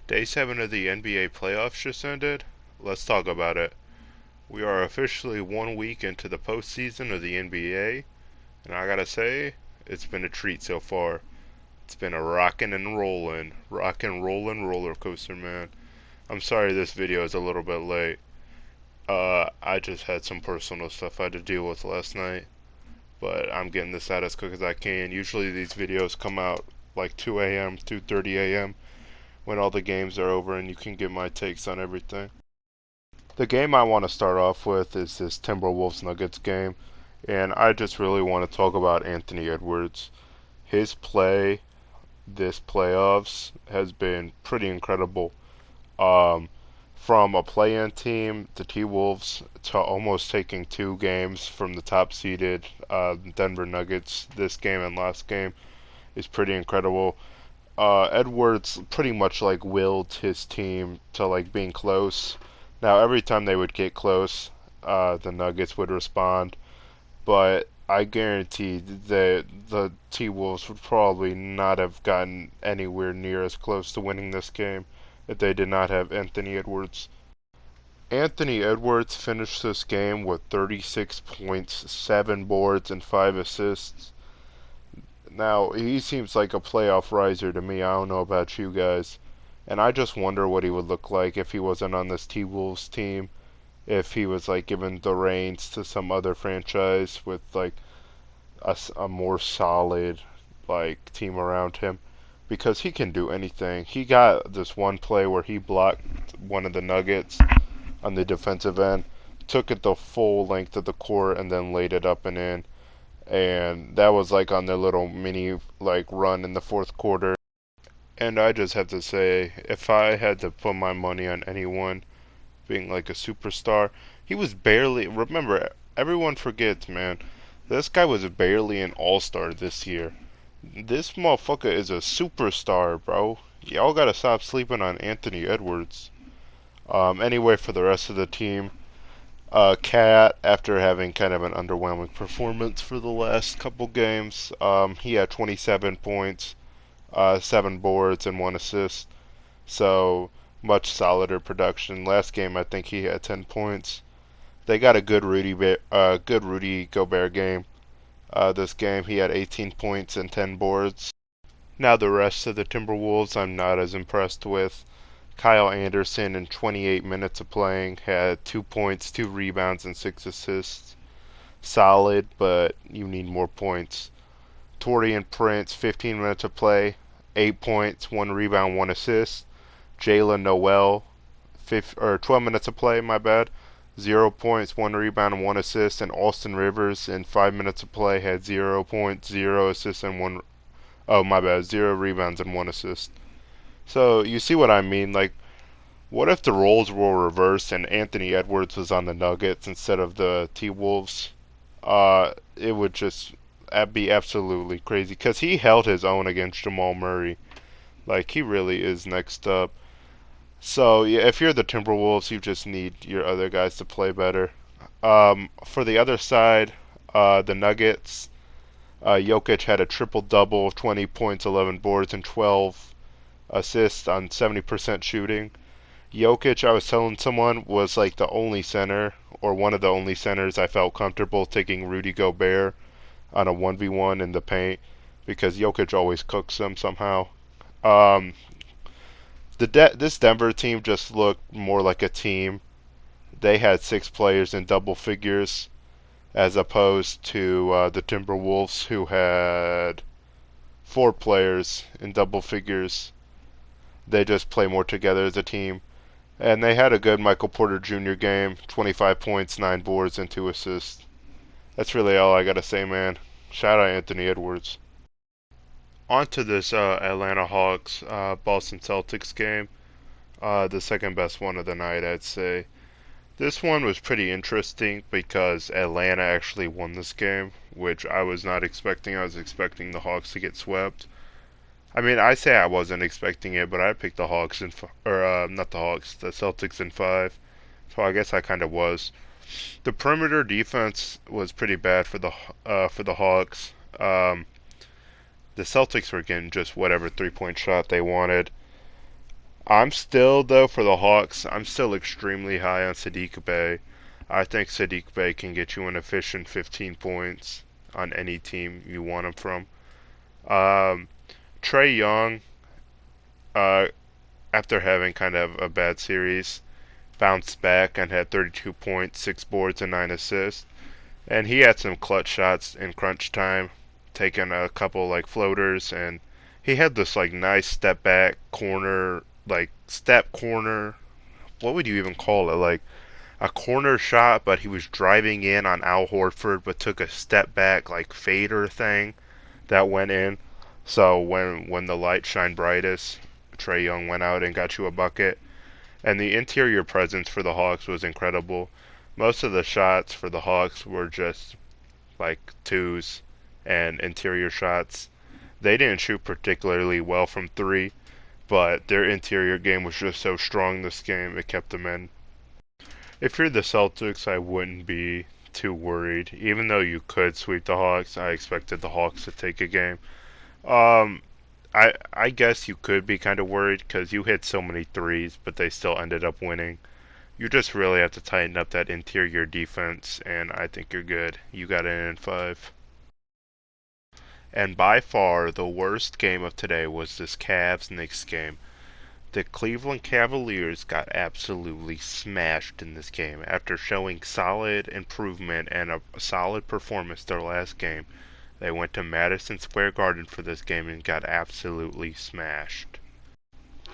Day 7 of the NBA playoffs just ended. Let's talk about it. We are officially 1 week into the postseason of the NBA, and I gotta say, it's been a treat so far. It's been a rockin' rollin' roller coaster, man. I'm sorry this video is a little bit late. I just had some personal stuff I had to deal with last night, but I'm getting this out as quick as I can. Usually these videos come out like 2 a.m., 2:30 a.m. when all the games are over and you can get my takes on everything. The game I want to start off with is this Timberwolves Nuggets game, and I just really want to talk about Anthony Edwards. His play this playoffs has been pretty incredible. Um, from a play-in team, the T-Wolves, to almost taking 2 games from the top-seeded Denver Nuggets this game and last game is pretty incredible. Edwards pretty much like willed his team to like being close. Now every time they would get close, the Nuggets would respond, but I guarantee that the T Wolves would probably not have gotten anywhere near as close to winning this game if they did not have Anthony Edwards. Anthony Edwards finished this game with 36 points, 7 boards, and 5 assists. Now, he seems like a playoff riser to me. I don't know about you guys. And I just wonder what he would look like if he wasn't on this T-Wolves team. If he was like given the reins to some other franchise with like a more solid like team around him. Because he can do anything. He got this one play where he blocked one of the Nuggets on the defensive end, took it the full length of the court, and then laid it up and in, and that was like on their little mini like run in the fourth quarter. And I just have to say, if I had to put my money on anyone being like a superstar, he was barely. Remember, everyone forgets, man. This guy was barely an all-star this year. This motherfucker is a superstar, bro. Y'all gotta stop sleeping on Anthony Edwards. Anyway, for the rest of the team, Cat, after having kind of an underwhelming performance for the last couple games, he had 27 points, 7 boards, and 1 assist. So much solider production. Last game, I think he had 10 points. They got a good Rudy Gobert game. This game, he had 18 points and 10 boards. Now the rest of the Timberwolves, I'm not as impressed with. Kyle Anderson, in 28 minutes of playing, had 2 points, 2 rebounds, and 6 assists. Solid, but you need more points. Torian Prince, 15 minutes of play, 8 points, 1 rebound, 1 assist. Jalen Noel, 12 minutes of play, my bad, 0 points, 1 rebound, and 1 assist. And Austin Rivers, in 5 minutes of play, had 0 points, 0 assists, and 1. Oh, my bad, 0 rebounds and 1 assist. So you see what I mean? Like, what if the roles were reversed and Anthony Edwards was on the Nuggets instead of the T-Wolves? It would just be absolutely crazy because he held his own against Jamal Murray. Like, he really is next up. So yeah, if you're the Timberwolves, you just need your other guys to play better. For the other side, the Nuggets, Jokic had a triple double, 20 points, 11 boards, and 12 assists on 70% shooting. Jokic, I was telling someone, was like the only center, or one of the only centers I felt comfortable taking Rudy Gobert on a 1v1 in the paint, because Jokic always cooks them somehow. Um, this Denver team just looked more like a team. They had 6 players in double figures, as opposed to the Timberwolves, who had 4 players in double figures. They just play more together as a team. And they had a good Michael Porter Jr. game, 25 points, 9 boards, and 2 assists. That's really all I gotta say, man. Shout out Anthony Edwards. On to this Atlanta Hawks Boston Celtics game. The second best one of the night, I'd say. This one was pretty interesting because Atlanta actually won this game, which I was not expecting. I was expecting the Hawks to get swept. I mean, I say I wasn't expecting it, but I picked the Hawks not the Hawks, the Celtics in 5. So I guess I kind of was. The perimeter defense was pretty bad for the Hawks. The Celtics were getting just whatever 3-point shot they wanted. I'm still, though, for the Hawks, I'm still extremely high on Sadiq Bey. I think Sadiq Bey can get you an efficient 15 points on any team you want him from. Um, Trey Young, uh, after having kind of a bad series, bounced back and had 32 points, 6 boards, and 9 assists. And he had some clutch shots in crunch time, taking a couple like floaters, and he had this like nice step back corner, like step corner. What would you even call it? Like a corner shot, but he was driving in on Al Horford, but took a step back like fader thing that went in. So when the light shined brightest, Trey Young went out and got you a bucket. And the interior presence for the Hawks was incredible. Most of the shots for the Hawks were just like twos and interior shots. They didn't shoot particularly well from three, but their interior game was just so strong this game it kept them in. If you're the Celtics, I wouldn't be too worried. Even though you could sweep the Hawks, I expected the Hawks to take a game. Um, I guess you could be kind of worried because you hit so many threes, but they still ended up winning. You just really have to tighten up that interior defense, and I think you're good. You got it in 5. And by far, the worst game of today was this Cavs-Knicks game. The Cleveland Cavaliers got absolutely smashed in this game. After showing solid improvement and a solid performance their last game, they went to Madison Square Garden for this game and got absolutely smashed.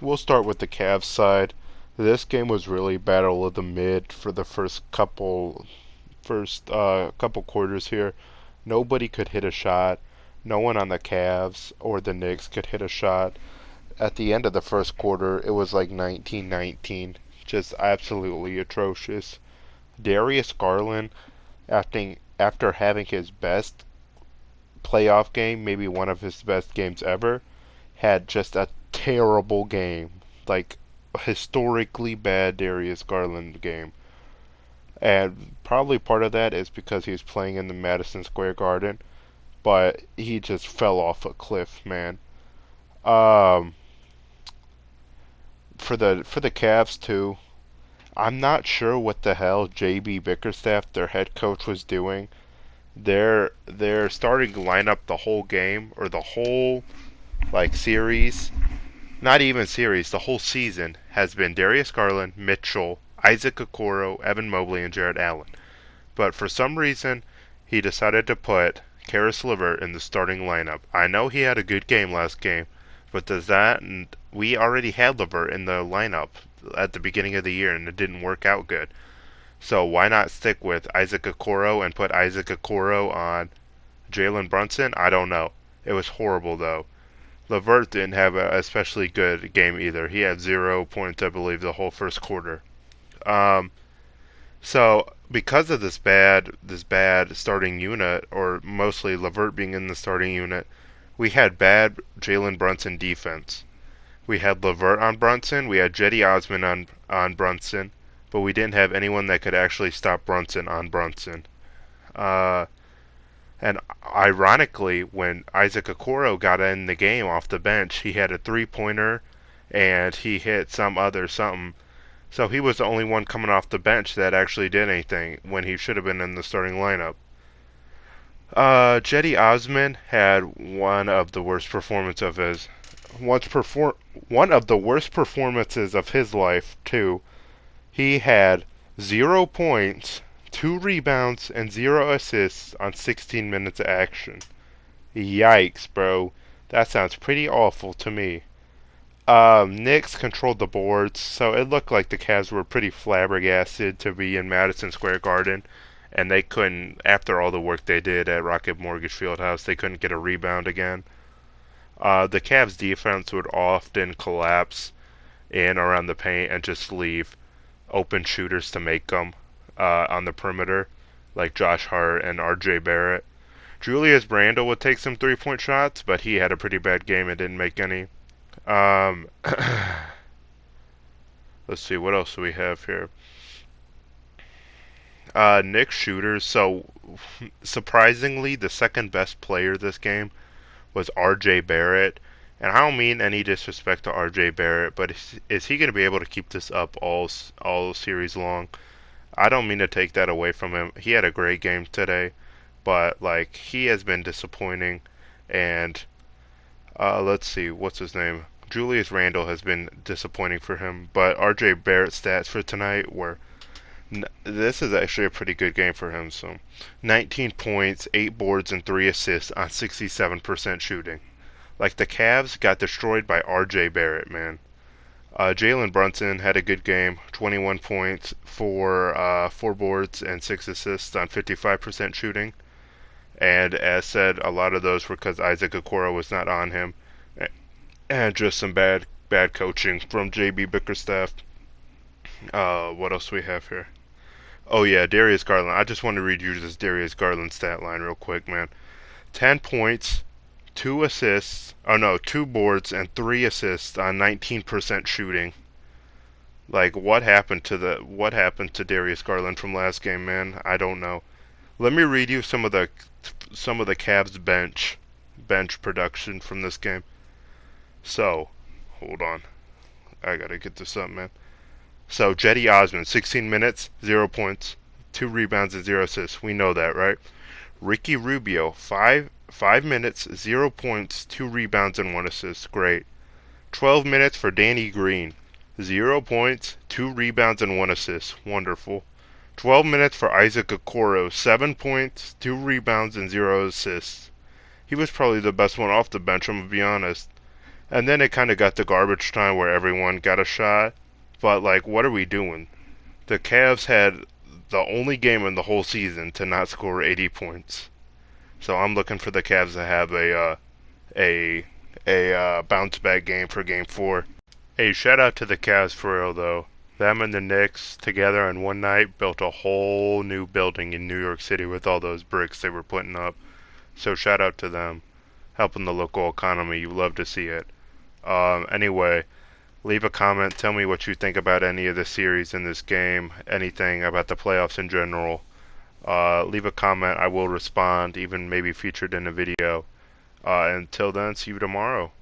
We'll start with the Cavs side. This game was really battle of the mid for the first couple quarters here. Nobody could hit a shot. No one on the Cavs or the Knicks could hit a shot. At the end of the first quarter, it was like 19-19. Just absolutely atrocious. Darius Garland, after having his best playoff game, maybe one of his best games ever, had just a terrible game. Like, a historically bad Darius Garland game. And probably part of that is because he was playing in the Madison Square Garden, but he just fell off a cliff, man. Um, for the Cavs too, I'm not sure what the hell JB Bickerstaff, their head coach, was doing. Their starting lineup the whole game or the whole like series, not even series, the whole season has been Darius Garland, Mitchell, Isaac Okoro, Evan Mobley, and Jarrett Allen. But for some reason, he decided to put Karis LeVert in the starting lineup. I know he had a good game last game, but does that? And we already had LeVert in the lineup at the beginning of the year, and it didn't work out good. So why not stick with Isaac Okoro and put Isaac Okoro on Jalen Brunson? I don't know. It was horrible though. LeVert didn't have an especially good game either. He had 0 points, I believe, the whole first quarter. Um, so because of this bad starting unit, or mostly LeVert being in the starting unit, we had bad Jalen Brunson defense. We had LeVert on Brunson, we had Jetty Osman on Brunson, but we didn't have anyone that could actually stop Brunson on Brunson. Uh, and ironically, when Isaac Okoro got in the game off the bench, he had a three-pointer and he hit some other something. So he was the only one coming off the bench that actually did anything when he should have been in the starting lineup. Jetty Osman had one of the worst performances of his life too. He had 0 points, 2 rebounds, and 0 assists on 16 minutes of action. Yikes, bro. That sounds pretty awful to me. Knicks controlled the boards, so it looked like the Cavs were pretty flabbergasted to be in Madison Square Garden, and they couldn't, after all the work they did at Rocket Mortgage Fieldhouse, they couldn't get a rebound again. The Cavs defense would often collapse in around the paint and just leave open shooters to make them on the perimeter, like Josh Hart and R.J. Barrett. Julius Randle would take some three-point shots, but he had a pretty bad game and didn't make any. Um, let's see, what else do we have here? Nick shooters. So, surprisingly, the second best player this game was R.J. Barrett, And I don't mean any disrespect to R.J. Barrett, but is he going to be able to keep this up all series long? I don't mean to take that away from him. He had a great game today, but like he has been disappointing. And let's see, what's his name? Julius Randle has been disappointing for him, but R.J. Barrett's stats for tonight were. This is actually a pretty good game for him. So, 19 points, 8 boards, and 3 assists on 67% shooting. Like the Cavs got destroyed by R.J. Barrett, man. Jalen Brunson had a good game, 21 points, 4 boards, and 6 assists on 55% shooting. And as said, a lot of those were because Isaac Okoro was not on him, and just some bad coaching from JB Bickerstaff. What else do we have here? Oh yeah, Darius Garland. I just want to read you this Darius Garland stat line real quick, man. 10 points, 2 assists, 2 boards and 3 assists on 19% shooting. Like what happened to Darius Garland from last game, man? I don't know. Let me read you some of the Cavs bench production from this game. So, hold on. I got to get this up, man. So, Jetty Osman, 16 minutes, 0 points, 2 rebounds and 0 assists. We know that, right? Ricky Rubio, 5 minutes, 0 points, 2 rebounds and 1 assist. Great. 12 minutes for Danny Green. 0 points, 2 rebounds and 1 assist. Wonderful. 12 minutes for Isaac Okoro. 7 points, 2 rebounds and 0 assists. He was probably the best one off the bench, I'm going to be honest. And then it kind of got to garbage time where everyone got a shot. But, like, what are we doing? The Cavs had the only game in the whole season to not score 80 points. So I'm looking for the Cavs to have a bounce back game for Game 4. Hey, shout out to the Cavs for real though. Them and the Knicks together in one night built a whole new building in New York City with all those bricks they were putting up. So shout out to them, helping the local economy. You love to see it. Anyway, leave a comment. Tell me what you think about any of the series in this game. Anything about the playoffs in general. Leave a comment. I will respond, even maybe featured in a video. Until then, see you tomorrow.